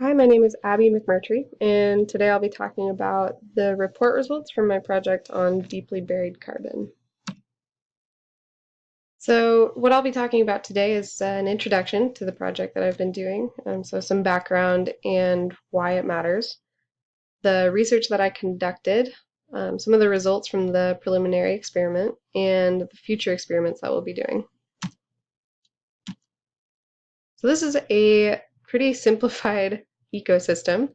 Hi, my name is Abby McMurtry, and today I'll be talking about the report results from my project on deeply buried carbon. So what I'll be talking about today is an introduction to the project that I've been doing, so some background and why it matters, the research that I conducted, some of the results from the preliminary experiment, and the future experiments that we'll be doing. So this is a pretty simplified ecosystem.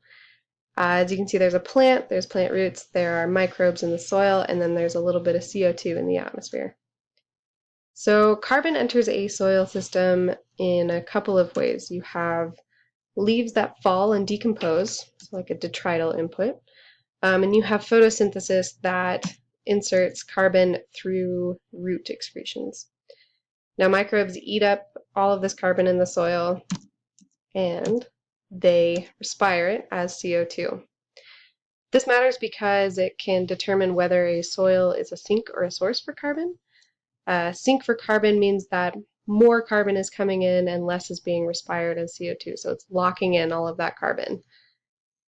As you can see, there's a plant, there's plant roots, there are microbes in the soil, and then there's a little bit of CO2 in the atmosphere. So carbon enters a soil system in a couple of ways. You have leaves that fall and decompose, so like a detrital input, and you have photosynthesis that inserts carbon through root excretions. Now microbes eat up all of this carbon in the soil and they respire it as CO2. This matters because it can determine whether a soil is a sink or a source for carbon. Sink for carbon means that more carbon is coming in and less is being respired as CO2, so it's locking in all of that carbon.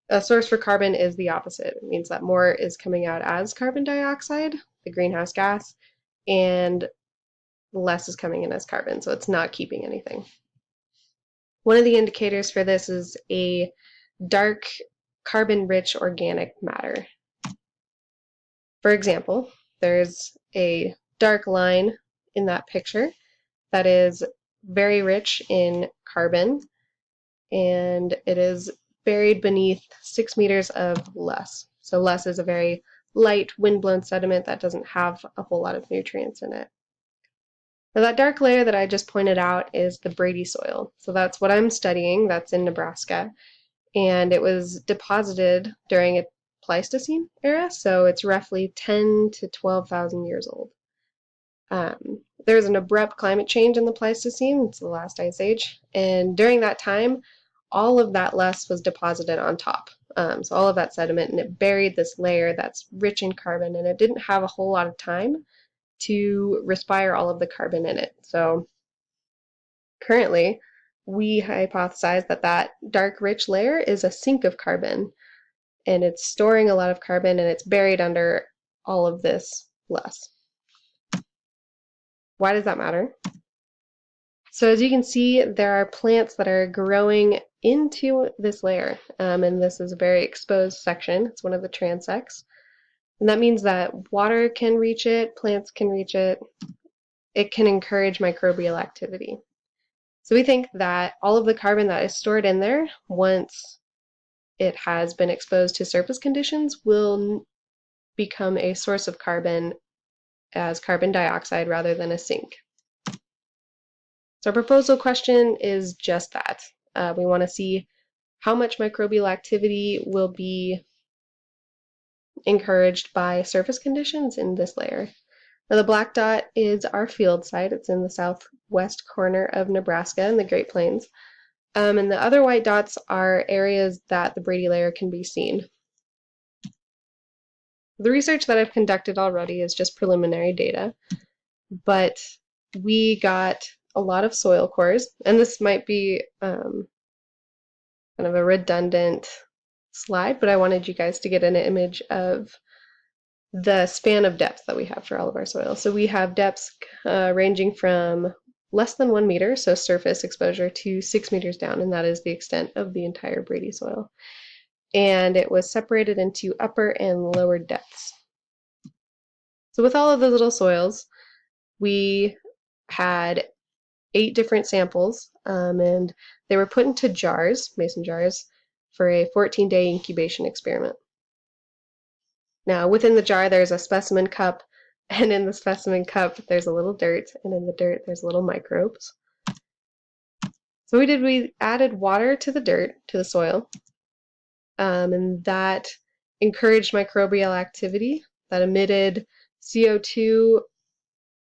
A source for carbon is the opposite. It means that more is coming out as carbon dioxide, the greenhouse gas, and less is coming in as carbon, so it's not keeping anything. One of the indicators for this is a dark carbon-rich organic matter. For example, there's a dark line in that picture that is very rich in carbon, and it is buried beneath 6 meters of loess. So loess is a very light, wind-blown sediment that doesn't have a whole lot of nutrients in it. Now that dark layer that I just pointed out is the Brady soil. So that's what I'm studying. That's in Nebraska. And it was deposited during a Pleistocene era, so it's roughly 10 to 12,000 years old. There was an abrupt climate change in the Pleistocene, it's the last ice age, and during that time, all of that loess was deposited on top. So all of that sediment, and it buried this layer that's rich in carbon, and it didn't have a whole lot of time to respire all of the carbon in it. So currently, we hypothesize that that dark rich layer is a sink of carbon, and it's storing a lot of carbon, and it's buried under all of this loess. Why does that matter? So as you can see, there are plants that are growing into this layer, and this is a very exposed section. It's one of the transects. And that means that water can reach it, plants can reach it. It can encourage microbial activity. So we think that all of the carbon that is stored in there, once it has been exposed to surface conditions, will become a source of carbon as carbon dioxide rather than a sink. So our proposal question is just that. We want to see how much microbial activity will be encouraged by surface conditions in this layer. Now the black dot is our field site. It's in the southwest corner of Nebraska in the Great Plains. And the other white dots are areas that the Brady layer can be seen. The research that I've conducted already is just preliminary data, but we got a lot of soil cores, and this might be kind of a redundant slide, but I wanted you guys to get an image of the span of depth that we have for all of our soil. So we have depths ranging from less than 1 meter, so surface exposure, to 6 meters down, and that is the extent of the entire Brady soil. And it was separated into upper and lower depths. So with all of the little soils, we had 8 different samples, and they were put into jars, mason jars, for a 14-day incubation experiment. Now within the jar there's a specimen cup, and in the specimen cup there's a little dirt, and in the dirt there's little microbes. So we added water to the dirt, to the soil, and that encouraged microbial activity that emitted CO2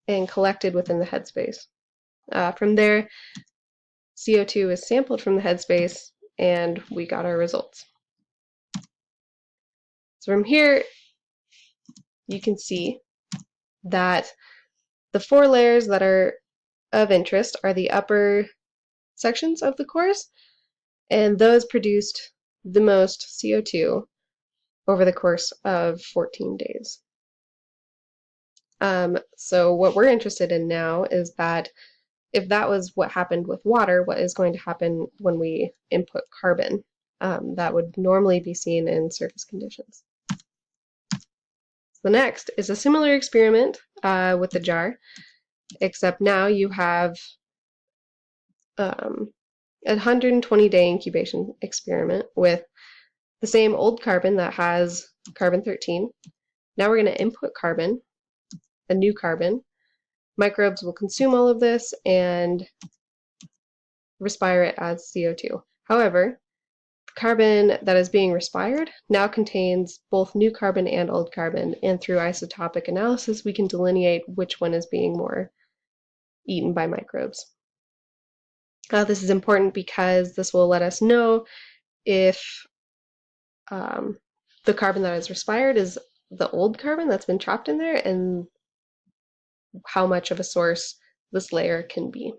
and collected within the headspace. From there, CO2 is sampled from the headspace, and we got our results. So from here, you can see that the 4 layers that are of interest are the upper sections of the cores, And those produced the most CO2 over the course of 14 days. So what we're interested in now is that if that was what happened with water, what is going to happen when we input carbon? That would normally be seen in surface conditions. The next is a similar experiment with the jar, except now you have a 120-day incubation experiment with the same old carbon that has carbon-13. Now we're going to input carbon, a new carbon. Microbes will consume all of this and respire it as CO2. However, carbon that is being respired now contains both new carbon and old carbon, and through isotopic analysis we can delineate which one is being more eaten by microbes. This is important because this will let us know if the carbon that is respired is the old carbon that's been trapped in there and how much of a source this layer can be.